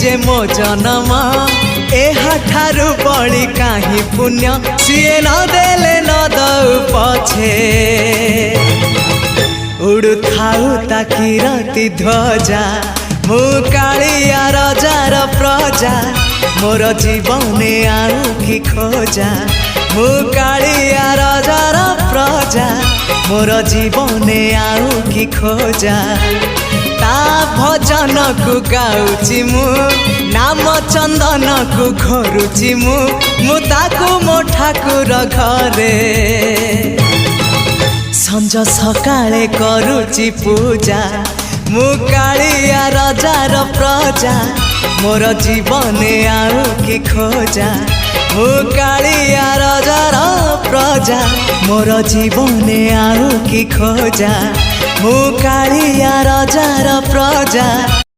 जे मो जन्म एहाठारु बड़ी काहे पुण्य सिए न देले न दउ पछे उड़ु थाउ ताकि राति ध्वजा मु कालिया रजार प्रजा मोर जीवने आउ कि खोजा मु कालिया रजार प्रजा मोर जीवने आउ कि खोजा ता भजन को गाउची मु नाम चंदन को घरुची मु ताकू मो ठाकुर घरे संज सकाळे करुची पूजा मु कालिया रजार प्रजा मोर जीवने आउ कि खोजा मु कालिया रजार प्रजा मोर जीवने आउ कि खोजा मु कालिया रजार प्रजा